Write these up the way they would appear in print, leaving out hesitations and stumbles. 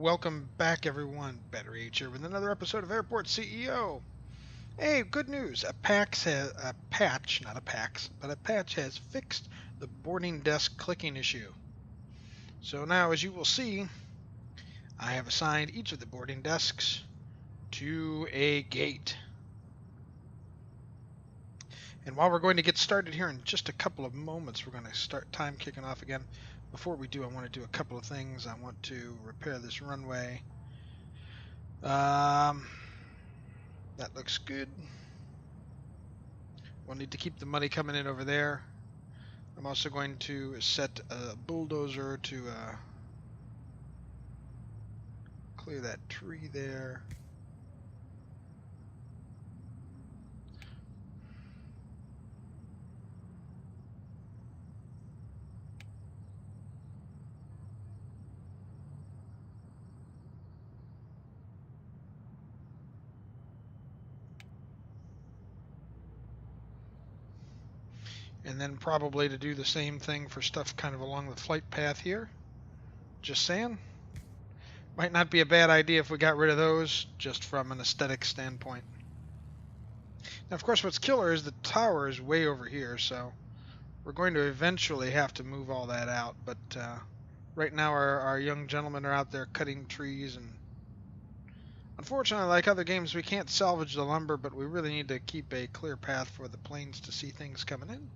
welcome back everyone. Battery H here with another episode of Airport CEO. Hey, good news. A patch, not a PAX, but a patch has fixed the boarding desk clicking issue. So now, as you will see, I have assigned each of the boarding desks to a gate. And while we're going to get started here in just a couple of moments, we're going to start time kicking off again. Before we do, I want to do a couple of things. I want to repair this runway. That looks good. We'll need to keep the money coming in over there. I'm also going to set a bulldozer to clear that tree there. And then probably to do the same thing for stuff kind of along the flight path here. Just saying. Might not be a bad idea if we got rid of those, just from an aesthetic standpoint. Now, of course, what's killer is the tower is way over here, so we're going to eventually have to move all that out. But right now our young gentlemen are out there cutting trees, and unfortunately, like other games, we can't salvage the lumber, but we really need to keep a clear path for the planes to see things coming in.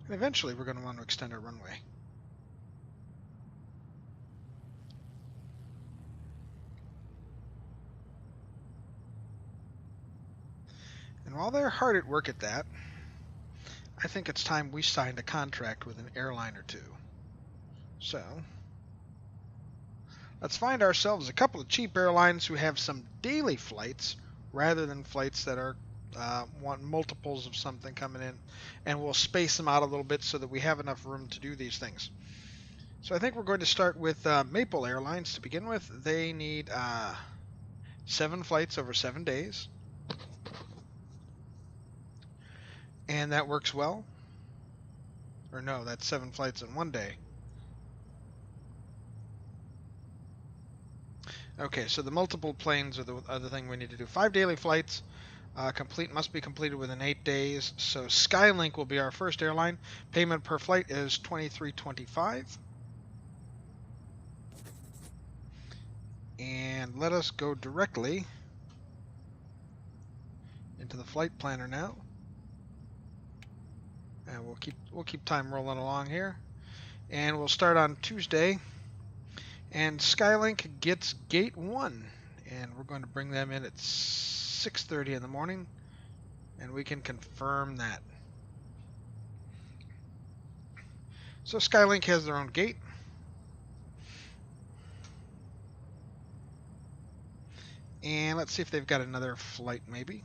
And eventually we're going to want to extend our runway. And while they're hard at work at that, I think it's time we signed a contract with an airline or two. So let's find ourselves a couple of cheap airlines who have some daily flights rather than flights that are want multiples of something coming in, and we'll space them out a little bit so that we have enough room to do these things. So I think we're going to start with Maple Airlines to begin with. They need 7 flights over 7 days, and that works well. Or no, that's 7 flights in 1 day. Okay, so the multiple planes are the other thing we need to do. 5 daily flights. Must be completed within 8 days. So Skylink will be our first airline. Payment per flight is $23.25. And let us go directly into the flight planner now. And we'll keep time rolling along here. And we'll start on Tuesday. And Skylink gets gate 1, and we're going to bring them in at 6:30 in the morning, and we can confirm that. So Skylink has their own gate. And let's see if they've got another flight maybe.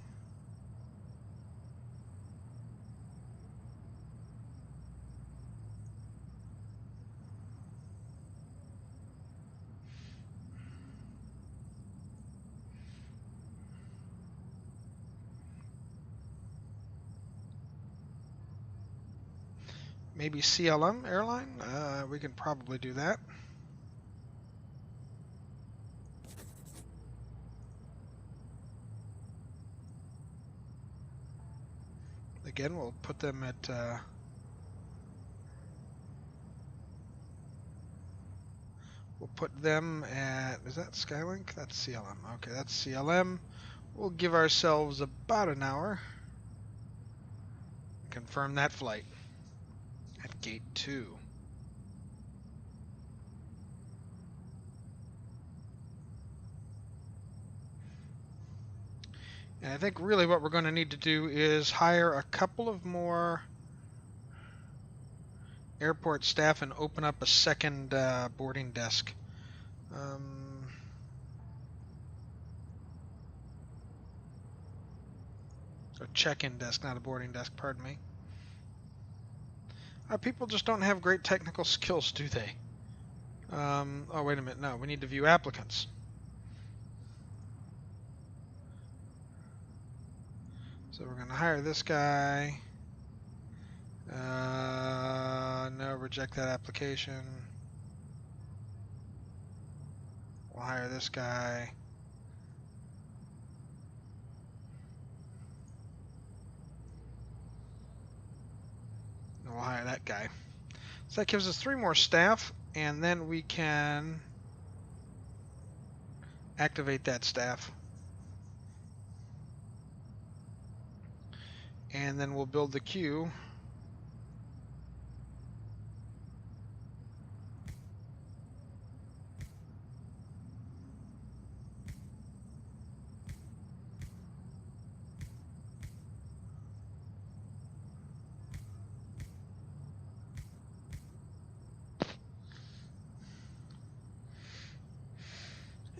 Maybe CLM airline. We can probably do that. Again, we'll put them at is that Skylink? That's CLM. Okay, that's CLM. We'll give ourselves about an hour. Confirm that flight at gate 2. And I think really what we're going to need to do is hire a couple of more airport staff and open up a second boarding desk. A check-in desk, not a boarding desk, pardon me. People just don't have great technical skills, do they? Oh, wait a minute. No, we need to view applicants. So we're going to hire this guy. No, reject that application. We'll hire this guy. And we'll hire that guy. So that gives us 3 more staff, and then we can activate that staff. And then we'll build the queue.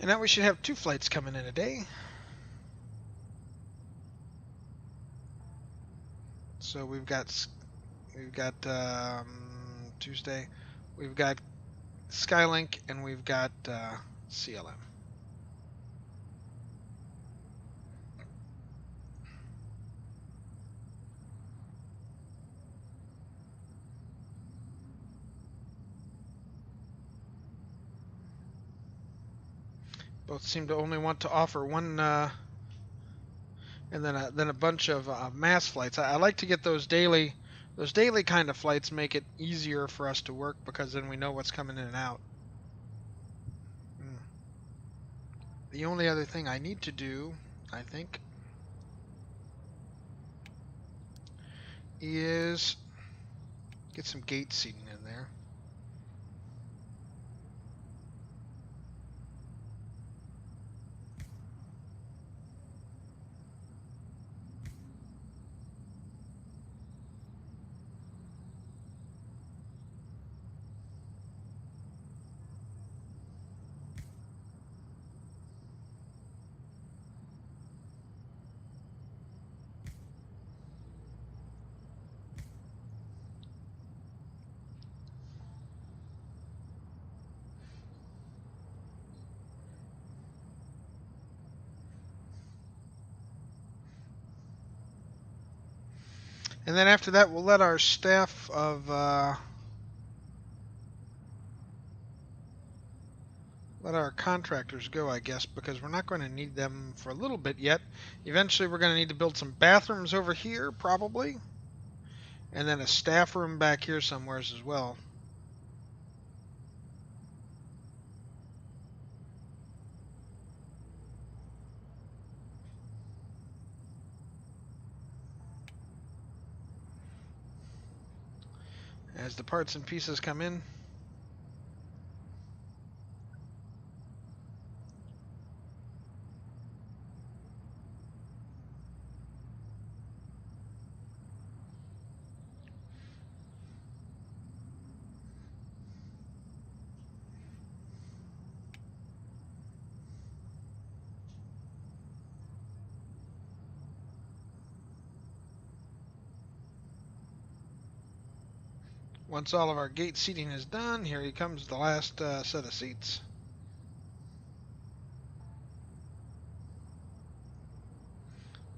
And now we should have 2 flights coming in a day. So we've got Tuesday, we've got Skylink, and we've got CLM. Both seem to only want to offer one, and then a bunch of mass flights. I like to get those daily kind of flights. Make it easier for us to work because then we know what's coming in and out. The only other thing I need to do, I think, is get some gate seating in there. And then after that, we'll let our staff of let our contractors go, I guess, because we're not going to need them for a little bit yet. Eventually, we're going to need to build some bathrooms over here, probably, and then a staff room back here somewhere as well. As the parts and pieces come in. Once all of our gate seating is done, here comes the last set of seats.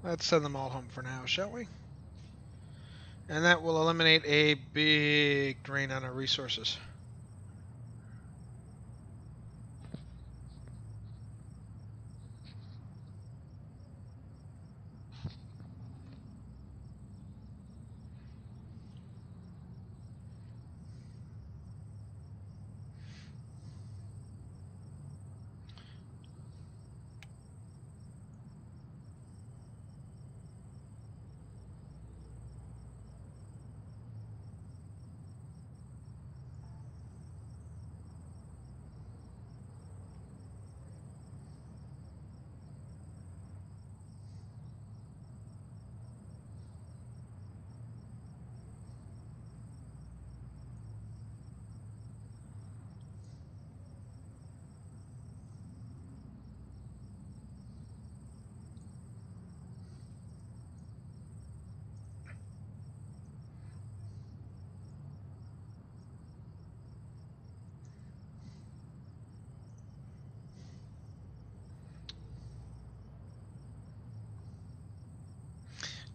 Let's send them all home for now, shall we? And that will eliminate a big drain on our resources.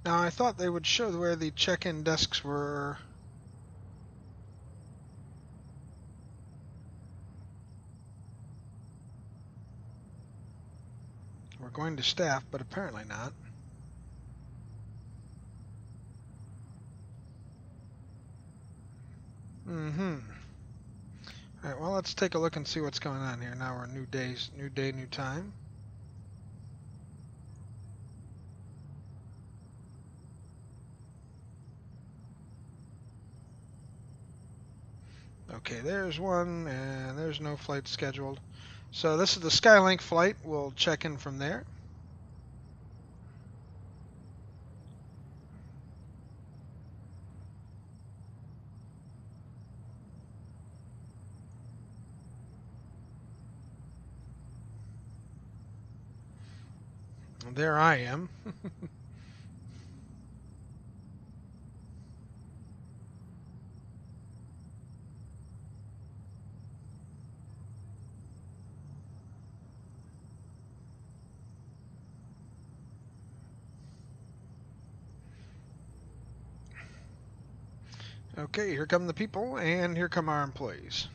Now, I thought they would show where the check-in desks were. going to staff, but apparently not. Alright, well, let's take a look and see what's going on here. Now we're new day, new time. Okay, there's one, and there's no flight scheduled. So this is the Skylink flight. We'll check in from there. There I am. Okay, here come the people, and here come our employees.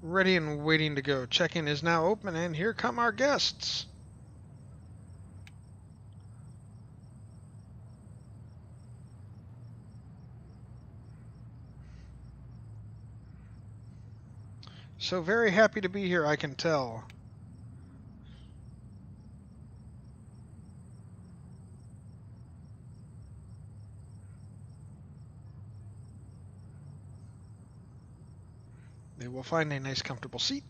Ready and waiting to go. Check-in is now open, and here come our guests. So very happy to be here, I can tell. They will find a nice comfortable seat.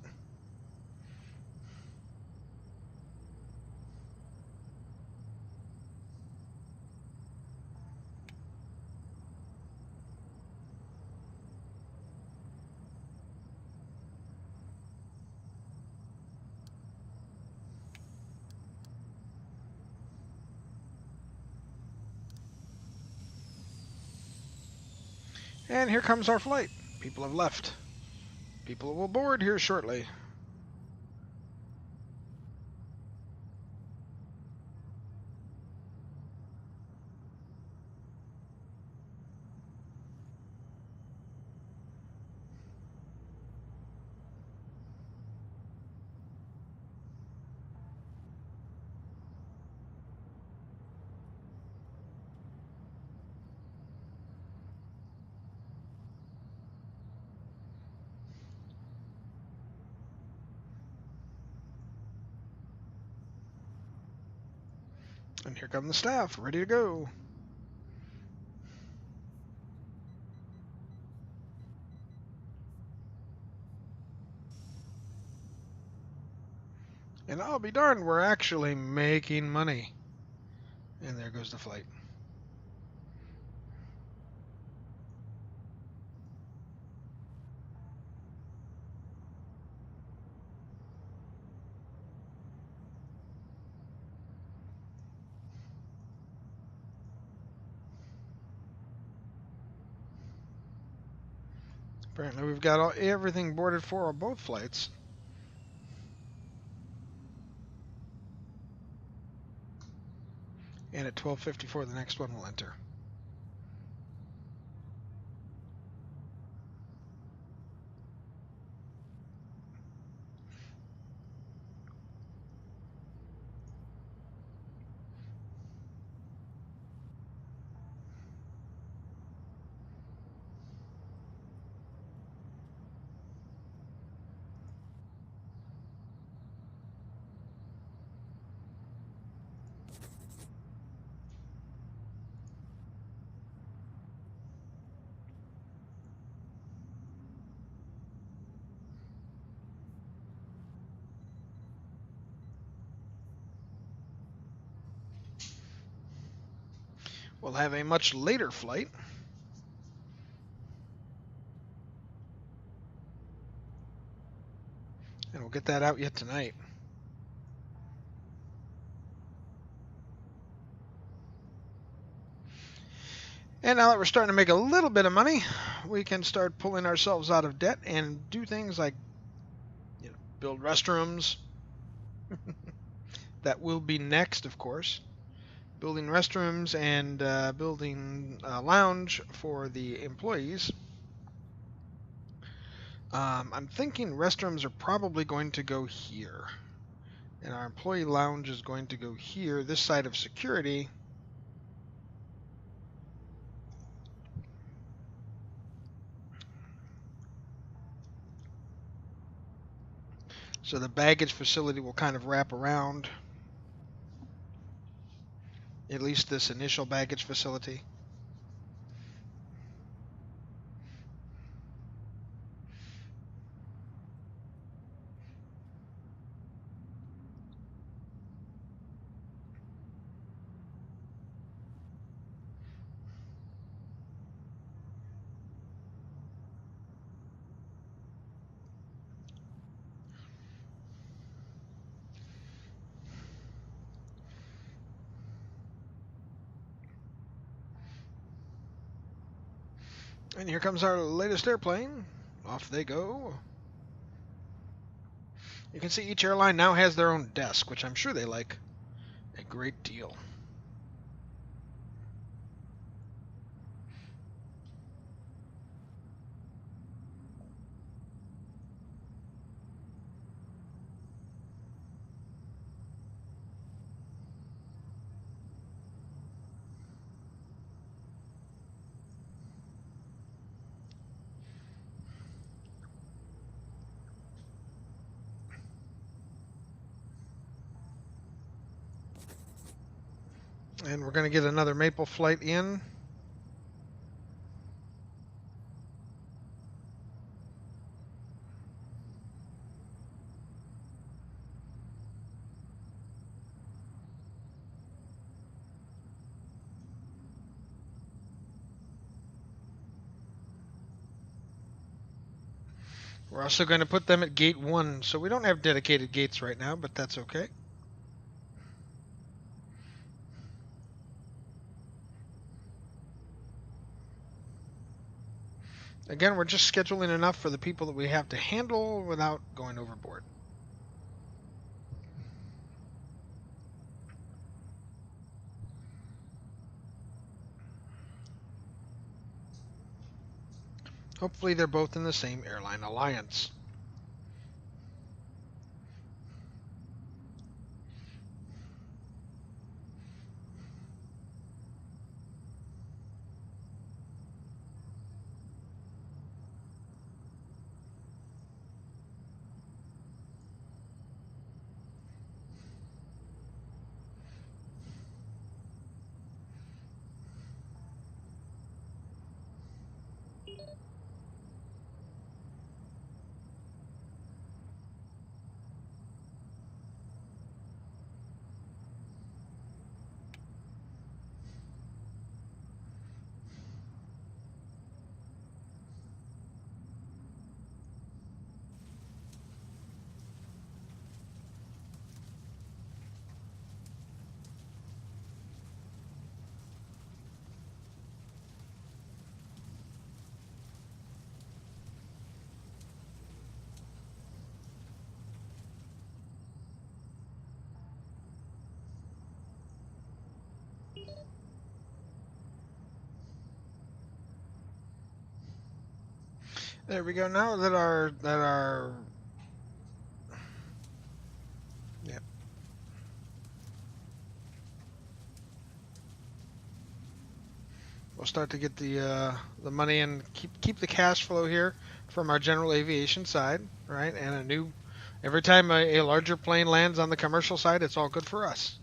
And here comes our flight. People have left. People will board here shortly. And here come the staff, ready to go. And I'll be darned, we're actually making money. And there goes the flight. Apparently we've got everything boarded for both flights. And at 12:54 the next one will enter. We'll have a much later flight. And we'll get that out yet tonight. And now that we're starting to make a little bit of money, we can start pulling ourselves out of debt and do things like, build restrooms. That will be next, of course. Building restrooms and building a lounge for the employees. I'm thinking restrooms are probably going to go here. And our employee lounge is going to go here, this side of security. So the baggage facility will kind of wrap around, at least this initial baggage facility. And here comes our latest airplane. Off they go. You can see each airline now has their own desk, which I'm sure they like a great deal. And we're going to get another Maple flight in. We're also going to put them at gate 1, so we don't have dedicated gates right now, but that's okay. Again, we're just scheduling enough for the people that we have to handle without going overboard. Hopefully they're both in the same airline alliance. There we go. Now that our yeah. We'll start to get the money and keep the cash flow here from our general aviation side, right? And every time a larger plane lands on the commercial side, it's all good for us.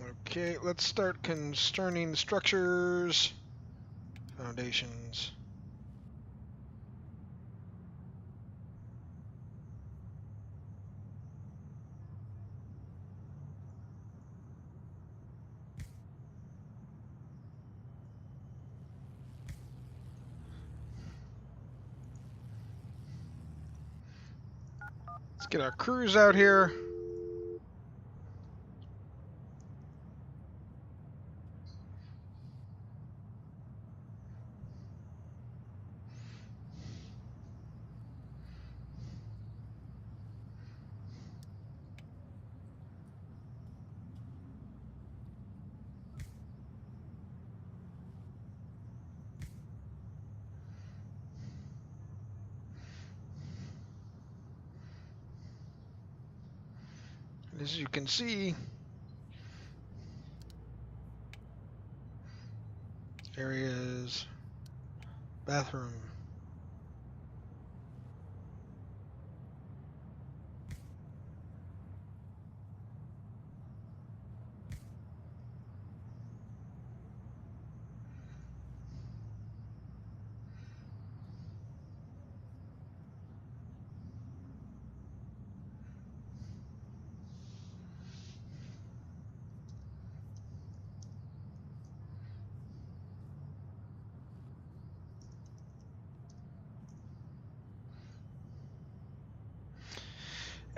Okay, let's start concerning structures, foundations. Let's get our crews out here. As you can see, areas, bathroom.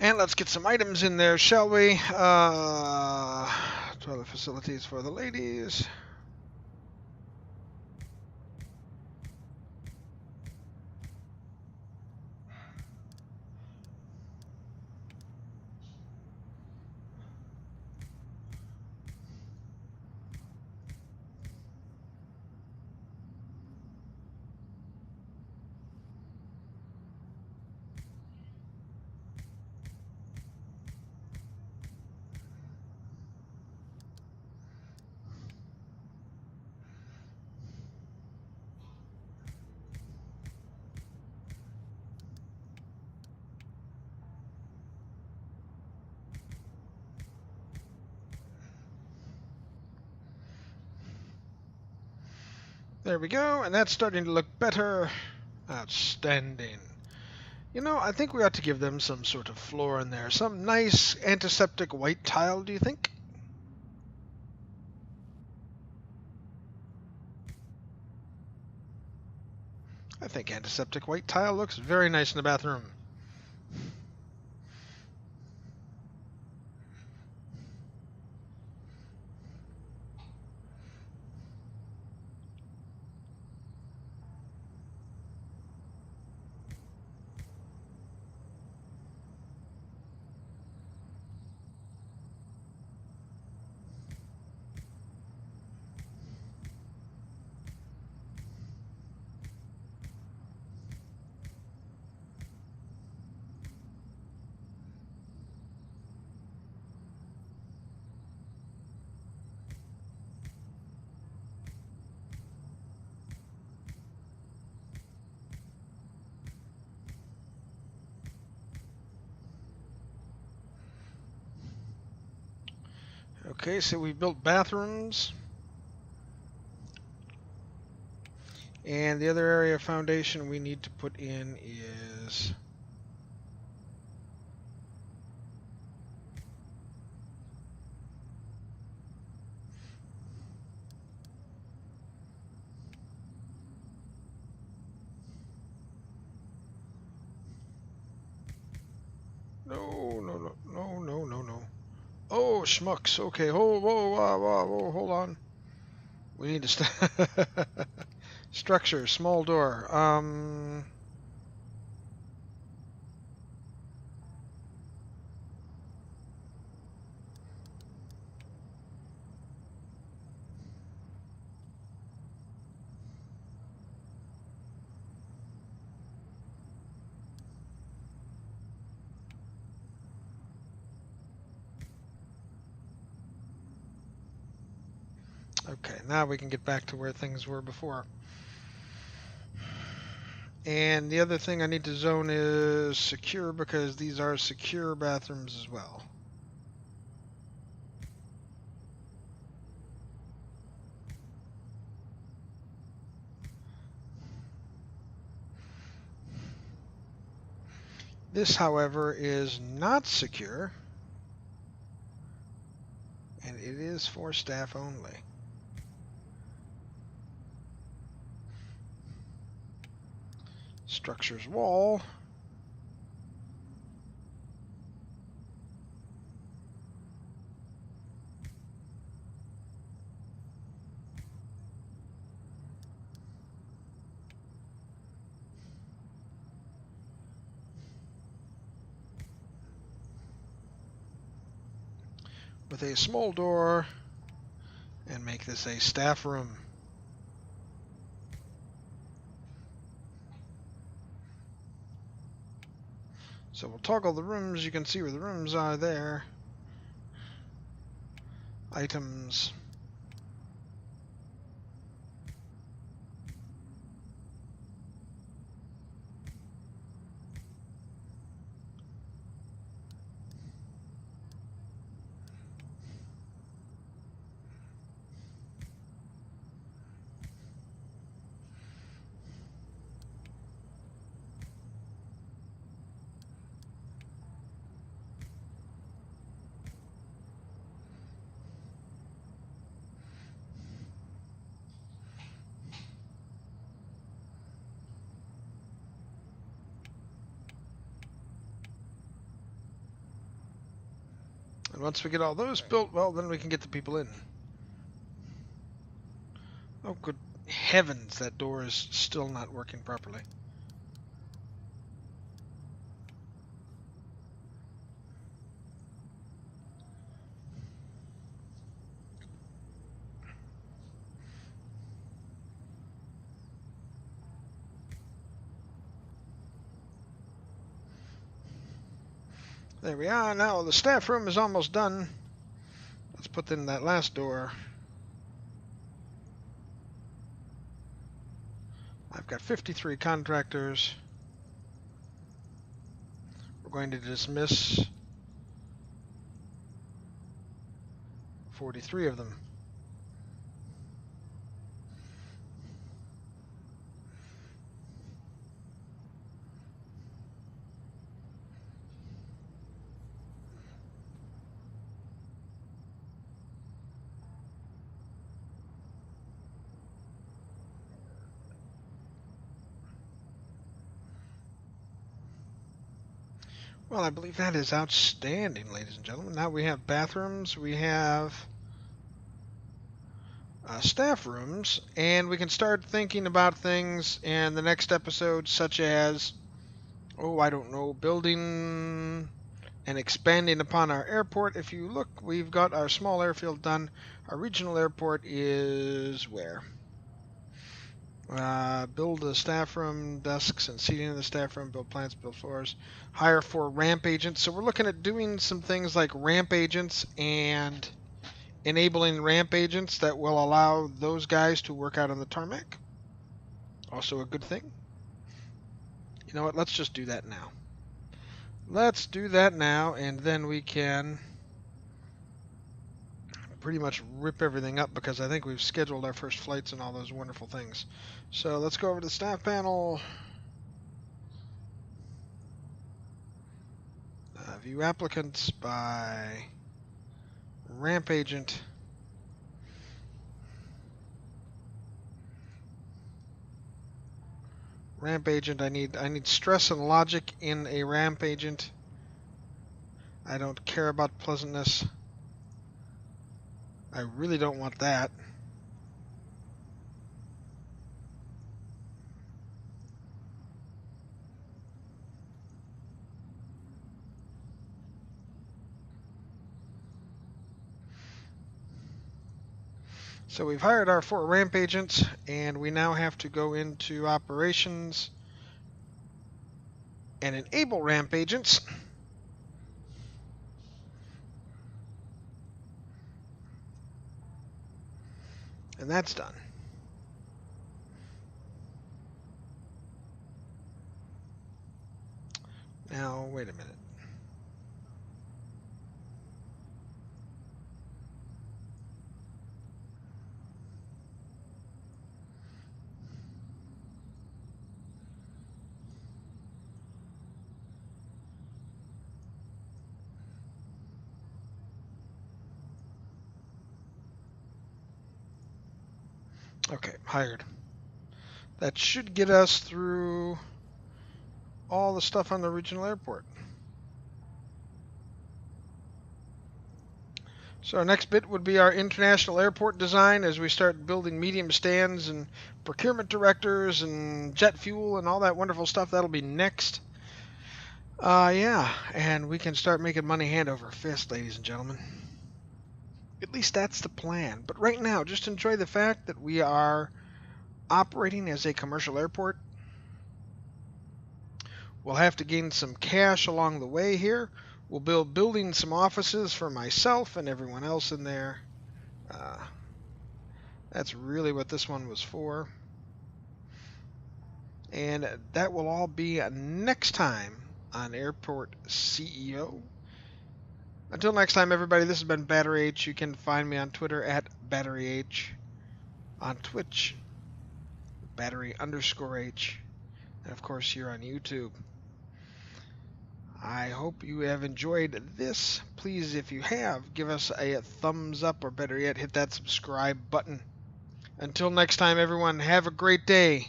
And let's get some items in there, shall we? Toilet facilities for the ladies. There we go, and that's starting to look better. Outstanding. You know, I think we ought to give them some sort of floor in there. Some nice antiseptic white tile, do you think? I think antiseptic white tile looks very nice in the bathroom. Okay, so we built bathrooms. And the other area of foundation we need to put in is... No. Oh, schmucks. Okay, whoa, hold on. We need to... Structure, small door. Okay, now we can get back to where things were before. And the other thing I need to zone is secure, because these are secure bathrooms as well. This, however, is not secure, and it is for staff only. Structures wall. With a small door, and make this a staff room. So we'll toggle the rooms. You can see where the rooms are there. Items. And once we get all those built, well, then we can get the people in. Oh, good heavens, that door is still not working properly. There we are. Now the staff room is almost done. Let's put in that last door. I've got 53 contractors. We're going to dismiss 43 of them. Well, I believe that is outstanding, ladies and gentlemen. Now we have bathrooms, we have staff rooms, and we can start thinking about things in the next episode, such as, oh, I don't know, building and expanding upon our airport. If you look, we've got our small airfield done. Our regional airport is where? Build a staff room, desks and seating in the staff room, build plants, build floors, hire 4 ramp agents. So we're looking at doing some things like ramp agents and enabling ramp agents that will allow those guys to work out on the tarmac. Also a good thing. You know what? Let's just do that now. Let's do that now, and then we can pretty much rip everything up because I think we've scheduled our first flights and all those wonderful things. So let's go over to the staff panel. View applicants by ramp agent. Ramp agent, I need stress and logic in a ramp agent. I don't care about pleasantness. I really don't want that. So we've hired our 4 ramp agents, and we now have to go into operations and enable ramp agents. And that's done. Now, wait a minute. Okay, hired. That should get us through all the stuff on the regional airport. So our next bit would be our international airport design as we start building medium stands and procurement directors and jet fuel and all that wonderful stuff. That'll be next. Yeah, and we can start making money hand over fist, ladies and gentlemen. At least that's the plan. But right now, just enjoy the fact that we are operating as a commercial airport. We'll have to gain some cash along the way here. We'll building some offices for myself and everyone else in there. That's really what this one was for. And that will all be next time on Airport CEO. Until next time, everybody, this has been Battery H. You can find me on Twitter at Battery H, on Twitch, Battery_H, and of course here on YouTube. I hope you have enjoyed this. Please, if you have, give us a thumbs up, or better yet, hit that subscribe button. Until next time, everyone, have a great day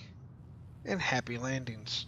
and happy landings.